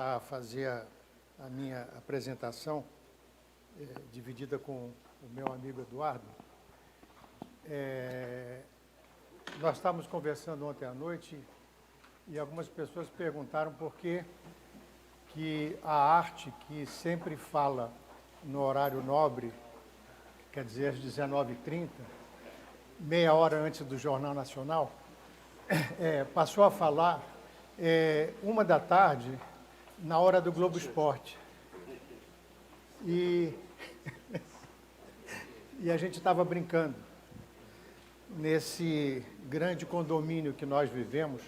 passar a fazer a minha apresentação, dividida com o meu amigo Eduardo. Nós estávamos conversando ontem à noite e algumas pessoas perguntaram por que a arte, que sempre fala no horário nobre, quer dizer, às 19h30, meia hora antes do Jornal Nacional, passou a falar 13h, na hora do Globo Esporte. E a gente estava brincando nesse grande condomínio que nós vivemos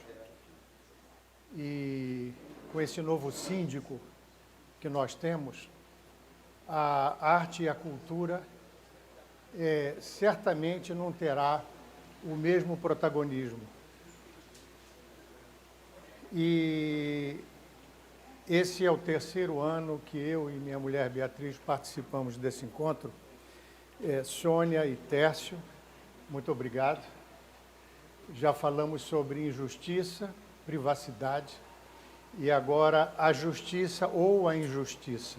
e com esse novo síndico que nós temos, a arte e a cultura certamente não terá o mesmo protagonismo. E esse é o terceiro ano que eu e minha mulher Beatriz participamos desse encontro. Sônia e Tércio, muito obrigado. Já falamos sobre injustiça, privacidade e agora a justiça ou a injustiça.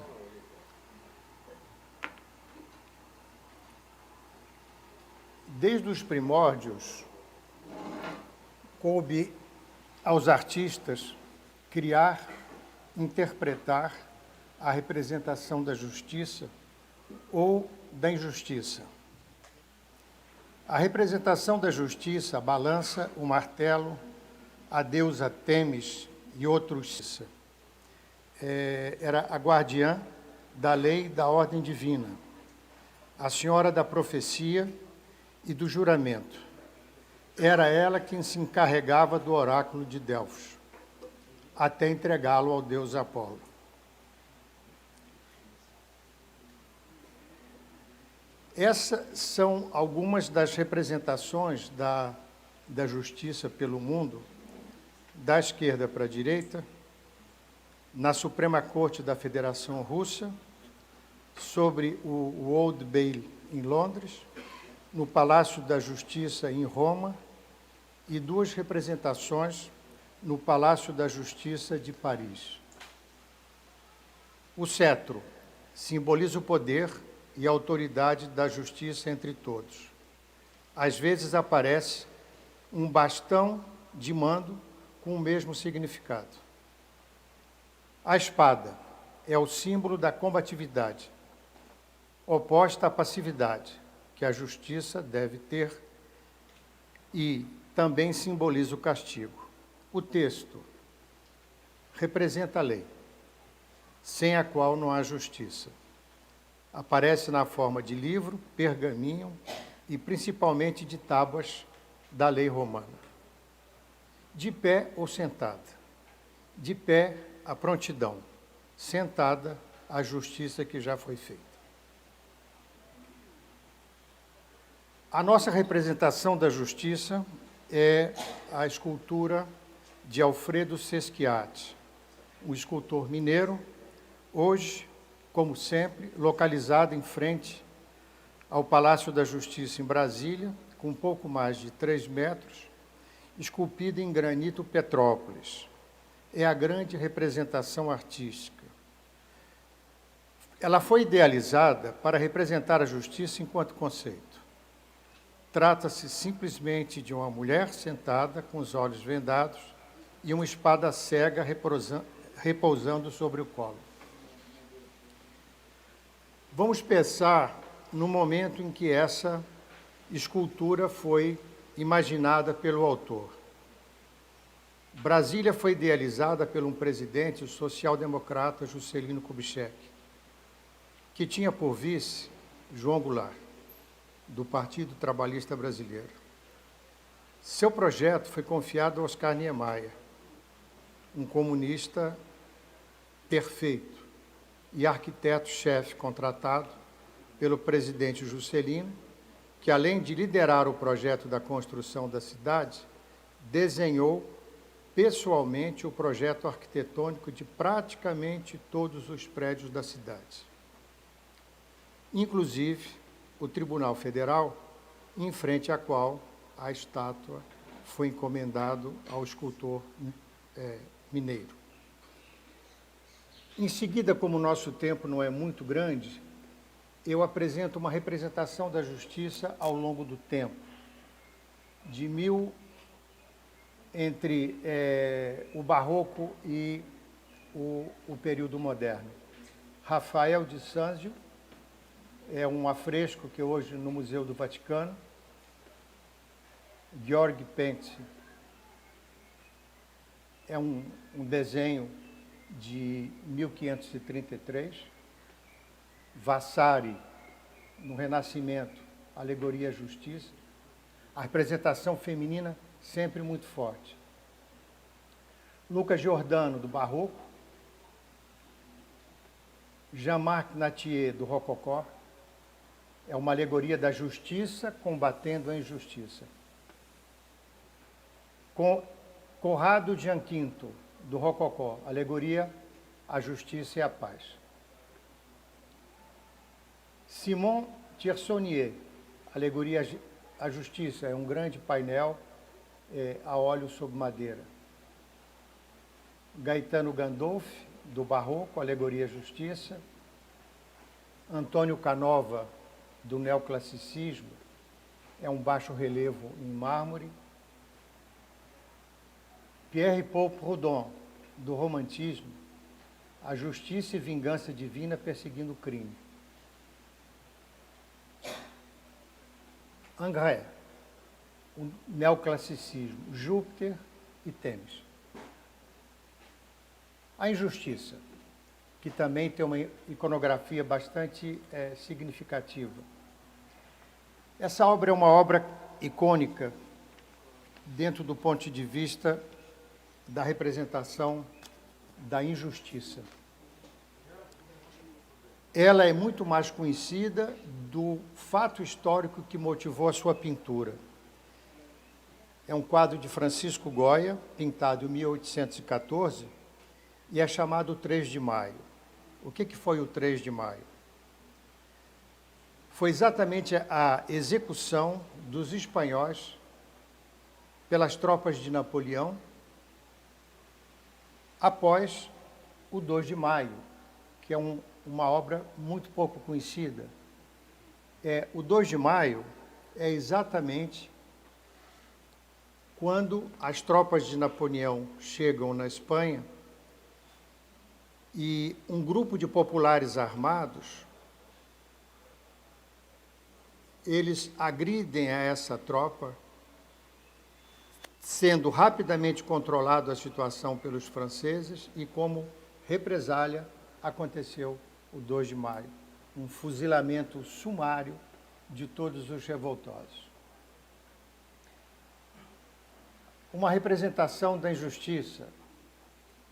Desde os primórdios, coube aos artistas criar, interpretar a representação da justiça ou da injustiça. A representação da justiça, a balança, o martelo, a deusa Têmis e outros, era a guardiã da lei e da ordem divina, a senhora da profecia e do juramento. Era ela quem se encarregava do oráculo de Delfos, até entregá-lo ao deus Apolo. Essas são algumas das representações da justiça pelo mundo, da esquerda para a direita, na Suprema Corte da Federação Russa, sobre o Old Bailey em Londres, no Palácio da Justiça em Roma e duas representações no Palácio da Justiça de Paris. O cetro simboliza o poder e a autoridade da justiça entre todos. Às vezes aparece um bastão de mando com o mesmo significado. A espada é o símbolo da combatividade, oposta à passividade, que a justiça deve ter, e também simboliza o castigo. O texto representa a lei, sem a qual não há justiça. Aparece na forma de livro, pergaminho e principalmente de tábuas da lei romana. De pé ou sentada. De pé, a prontidão. Sentada, a justiça que já foi feita. A nossa representação da justiça é a escultura de Alfredo Sesquiati, um escultor mineiro, hoje, como sempre, localizado em frente ao Palácio da Justiça em Brasília, com um pouco mais de 3 metros, esculpida em granito Petrópolis. É a grande representação artística. Ela foi idealizada para representar a justiça enquanto conceito. Trata-se simplesmente de uma mulher sentada, com os olhos vendados, e uma espada cega repousando sobre o colo. Vamos pensar no momento em que essa escultura foi imaginada pelo autor. Brasília foi idealizada por um presidente, o social-democrata Juscelino Kubitschek, que tinha por vice João Goulart, do Partido Trabalhista Brasileiro. Seu projeto foi confiado a Oscar Niemeyer, um comunista perfeito e arquiteto-chefe contratado pelo presidente Juscelino, que, além de liderar o projeto da construção da cidade, desenhou pessoalmente o projeto arquitetônico de praticamente todos os prédios da cidade. Inclusive, o Tribunal Federal, em frente à qual a estátua foi encomendada ao escultor mineiro. Em seguida, como o nosso tempo não é muito grande, eu apresento uma representação da justiça ao longo do tempo, entre o Barroco e o período moderno. Rafael de Sanzio é um afresco que hoje no Museu do Vaticano. Georg Penck é um desenho de 1533. Vasari, no Renascimento, alegoria à justiça. A representação feminina sempre muito forte. Lucas Giordano, do Barroco. Jean-Marc Nattier, do Rococó. É uma alegoria da justiça combatendo a injustiça. Corrado Gianquinto, do Rococó, alegoria à justiça e à paz. Simon Tierconier, alegoria à justiça, é um grande painel a óleo sobre madeira. Gaetano Gandolfi, do Barroco, alegoria à justiça. Antônio Canova, do neoclassicismo, é um baixo relevo em mármore. Pierre-Paul Proudhon, do romantismo, a justiça e vingança divina perseguindo o crime. Ingres, o neoclassicismo, Júpiter e Têmis. A injustiça, que também tem uma iconografia bastante significativa. Essa obra é uma obra icônica dentro do ponto de vista da representação da injustiça. Ela é muito mais conhecida do fato histórico que motivou a sua pintura. É um quadro de Francisco Goya, pintado em 1814, e é chamado 3 de Maio. O que foi o 3 de Maio? Foi exatamente a execução dos espanhóis pelas tropas de Napoleão após o 2 de Maio, que é uma obra muito pouco conhecida. O 2 de Maio é exatamente quando as tropas de Napoleão chegam na Espanha e um grupo de populares armados, eles agridem a essa tropa, sendo rapidamente controlada a situação pelos franceses e, como represália, aconteceu o 2 de maio, um fuzilamento sumário de todos os revoltosos. Uma representação da injustiça,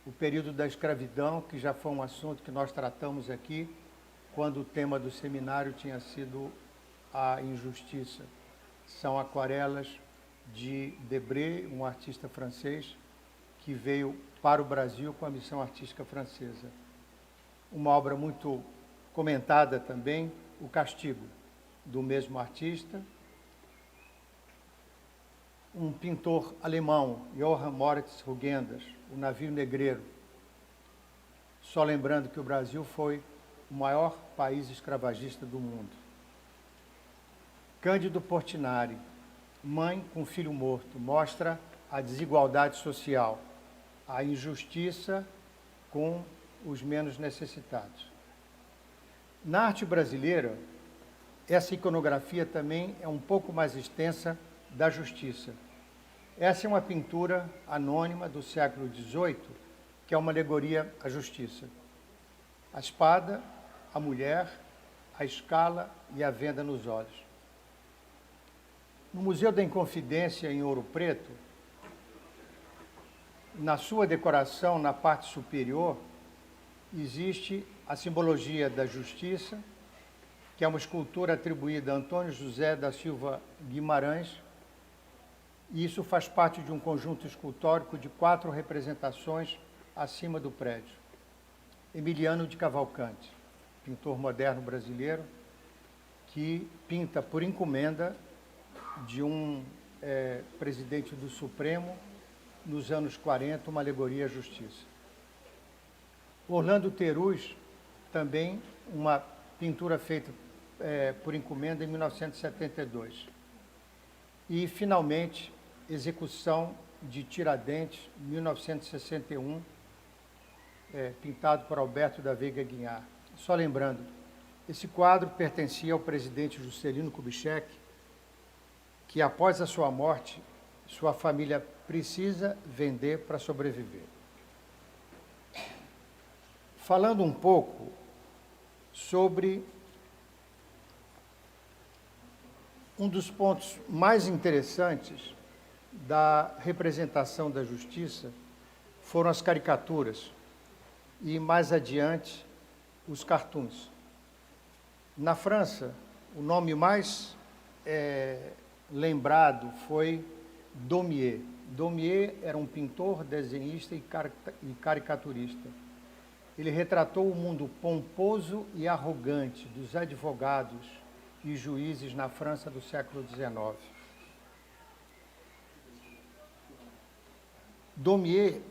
o período da escravidão, que já foi um assunto que nós tratamos aqui, quando o tema do seminário tinha sido a injustiça. São aquarelas de Debré, um artista francês, que veio para o Brasil com a missão artística francesa. Uma obra muito comentada também, O Castigo, do mesmo artista. Um pintor alemão, Johann Moritz Rugendas, O Navio Negreiro. Só lembrando que o Brasil foi o maior país escravagista do mundo. Cândido Portinari, Mãe com Filho Morto, mostra a desigualdade social, a injustiça com os menos necessitados. Na arte brasileira, essa iconografia também é um pouco mais extensa da justiça. Essa é uma pintura anônima do século XVIII, que é uma alegoria à justiça. A espada, a mulher, a escala e a venda nos olhos. No Museu da Inconfidência, em Ouro Preto, na sua decoração, na parte superior, existe a simbologia da justiça, que é uma escultura atribuída a Antônio José da Silva Guimarães, e isso faz parte de um conjunto escultórico de 4 representações acima do prédio. Emiliano de Cavalcante, pintor moderno brasileiro, que pinta por encomenda de um presidente do Supremo, nos anos 40, uma alegoria à justiça. Orlando Teruz, também uma pintura feita por encomenda em 1972. E, finalmente, Execução de Tiradentes, 1961, pintado por Alberto da Veiga Guiar. Só lembrando, esse quadro pertencia ao presidente Juscelino Kubitschek, que após a sua morte, sua família precisa vender para sobreviver. Falando um pouco sobre um dos pontos mais interessantes da representação da justiça foram as caricaturas e, mais adiante, os cartoons. Na França, o nome mais lembrado foi Daumier. Daumier era um pintor, desenhista e caricaturista. Ele retratou o mundo pomposo e arrogante dos advogados e juízes na França do século XIX. Daumier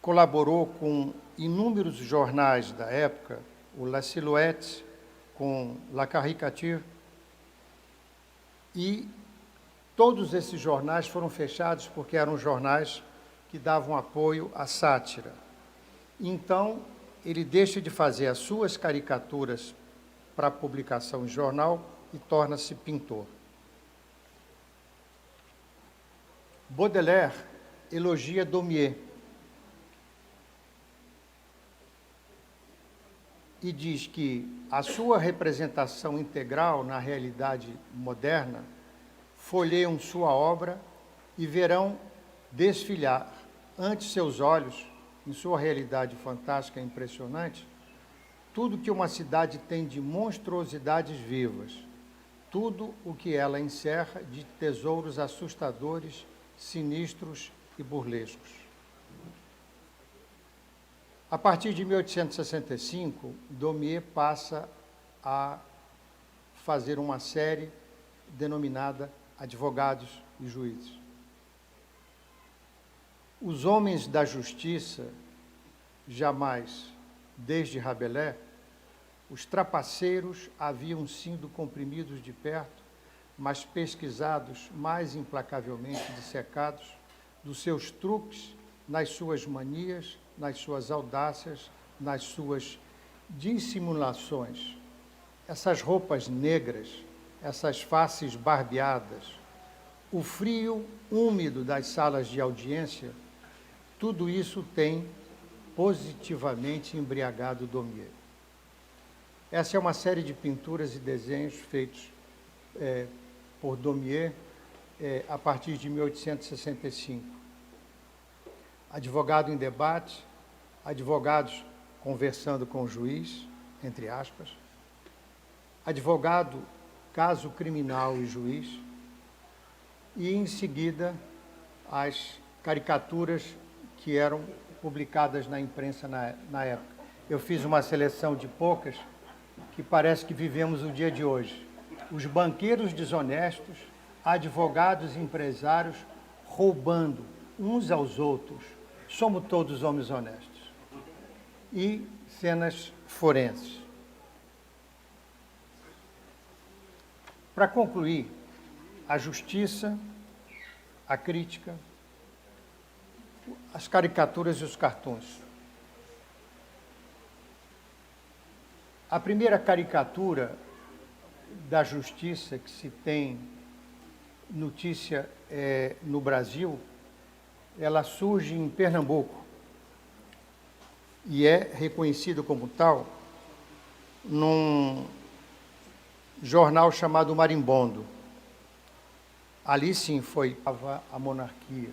colaborou com inúmeros jornais da época, o La Silhouette, com La Caricature, e todos esses jornais foram fechados porque eram jornais que davam apoio à sátira. Então, ele deixa de fazer as suas caricaturas para publicação em jornal e torna-se pintor. Baudelaire elogia Daumier e diz que a sua representação integral na realidade moderna, folheiam sua obra e verão desfilar ante seus olhos, em sua realidade fantástica e impressionante, tudo que uma cidade tem de monstruosidades vivas, tudo o que ela encerra de tesouros assustadores, sinistros e burlescos. A partir de 1865, Daumier passa a fazer uma série denominada Advogados e Juízes. Os homens da justiça, jamais, desde Rabelais, os trapaceiros haviam sido comprimidos de perto, mas pesquisados mais implacavelmente dissecados, dos seus truques, nas suas manias, nas suas audácias, nas suas dissimulações. Essas roupas negras, essas faces barbeadas, o frio úmido das salas de audiência, tudo isso tem positivamente embriagado Daumier. Essa é uma série de pinturas e desenhos feitos por Daumier a partir de 1865. Advogado em debate, advogados conversando com o juiz, entre aspas, advogado, caso criminal e juiz, e em seguida as caricaturas que eram publicadas na imprensa na época. Eu fiz uma seleção de poucas que parece que vivemos o dia de hoje. Os banqueiros desonestos, advogados e empresários roubando uns aos outros. Somos todos homens honestos. E cenas forenses. Para concluir, a justiça, a crítica, as caricaturas e os cartoons. A primeira caricatura da justiça que se tem notícia no Brasil, ela surge em Pernambuco e é reconhecida como tal num jornal chamado Marimbondo. Ali sim foi a monarquia.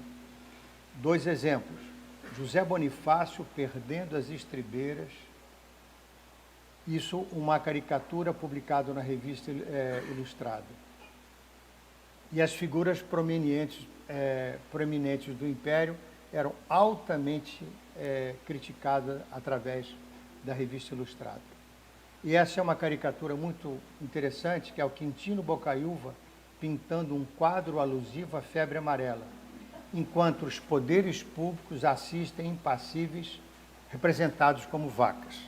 2 exemplos. José Bonifácio perdendo as estribeiras. Isso, uma caricatura publicada na Revista Ilustrada. E as figuras proeminentes do Império eram altamente criticadas através da Revista Ilustrada. E essa é uma caricatura muito interessante, que é o Quintino Bocaiúva pintando um quadro alusivo à febre amarela, enquanto os poderes públicos assistem impassíveis representados como vacas.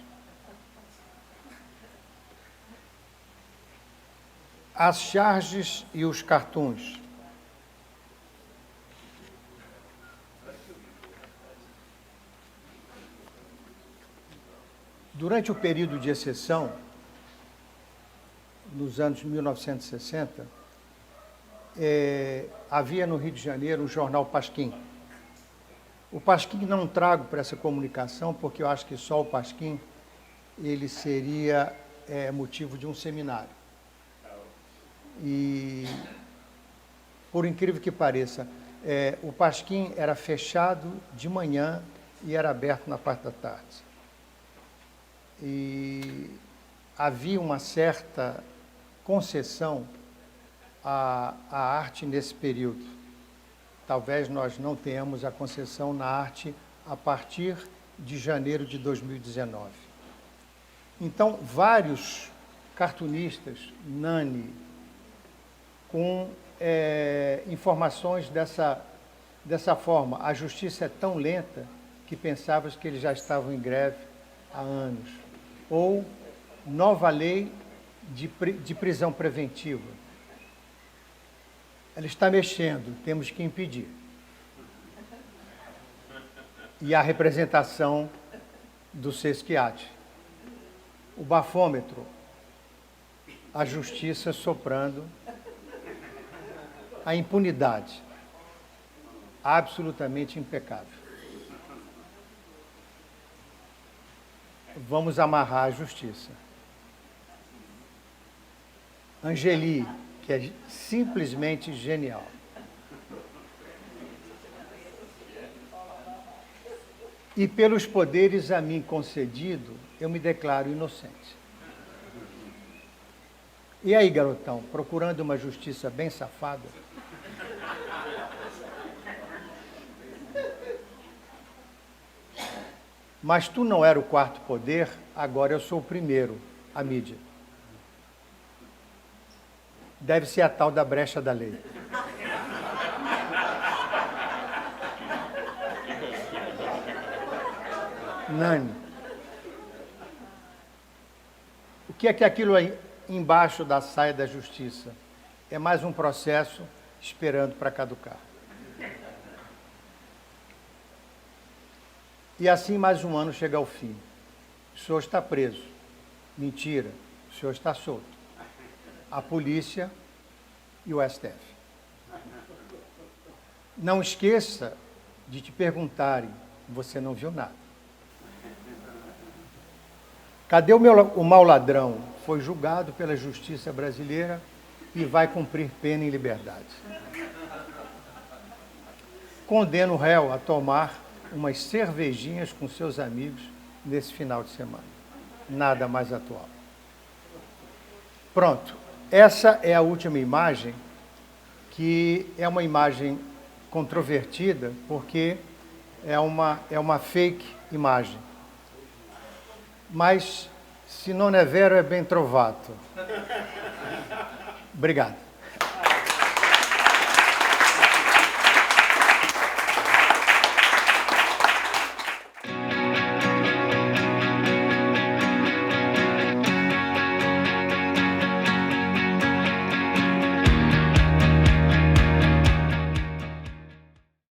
As charges e os cartoons. Durante o período de exceção, nos anos 1960, havia no Rio de Janeiro o jornal Pasquim. O Pasquim não trago para essa comunicação, porque eu acho que só o Pasquim ele seria motivo de um seminário. E, por incrível que pareça, o Pasquim era fechado de manhã e era aberto na parte da tarde. E havia uma certa concessão à arte nesse período. Talvez nós não tenhamos a concessão na arte a partir de janeiro de 2019. Então, vários cartunistas, Nani, com informações dessa forma. A justiça é tão lenta que pensávamos que eles já estavam em greve há anos. Ou nova lei de prisão preventiva. Ela está mexendo, temos que impedir. E a representação do Sesquiate. O bafômetro, a justiça soprando, a impunidade, absolutamente impecável. Vamos amarrar a justiça. Angeli, que é simplesmente genial. E pelos poderes a mim concedido, eu me declaro inocente. E aí, garotão, procurando uma justiça bem safada? Mas tu não era o quarto poder, agora eu sou o primeiro, a mídia. Deve ser a tal da brecha da lei. Nani. O que é aquilo aí embaixo da saia da justiça? É mais um processo esperando para caducar. E assim mais um ano chega ao fim. O senhor está preso. Mentira, o senhor está solto. A polícia e o STF. Não esqueça de te perguntarem, você não viu nada. Cadê o mau ladrão? Foi julgado pela justiça brasileira e vai cumprir pena em liberdade. Condena o réu a tomar umas cervejinhas com seus amigos nesse final de semana. Nada mais atual. Pronto. Essa é a última imagem, que é uma imagem controvertida, porque é uma fake imagem. Mas, se non è vero, è ben trovato. Obrigado.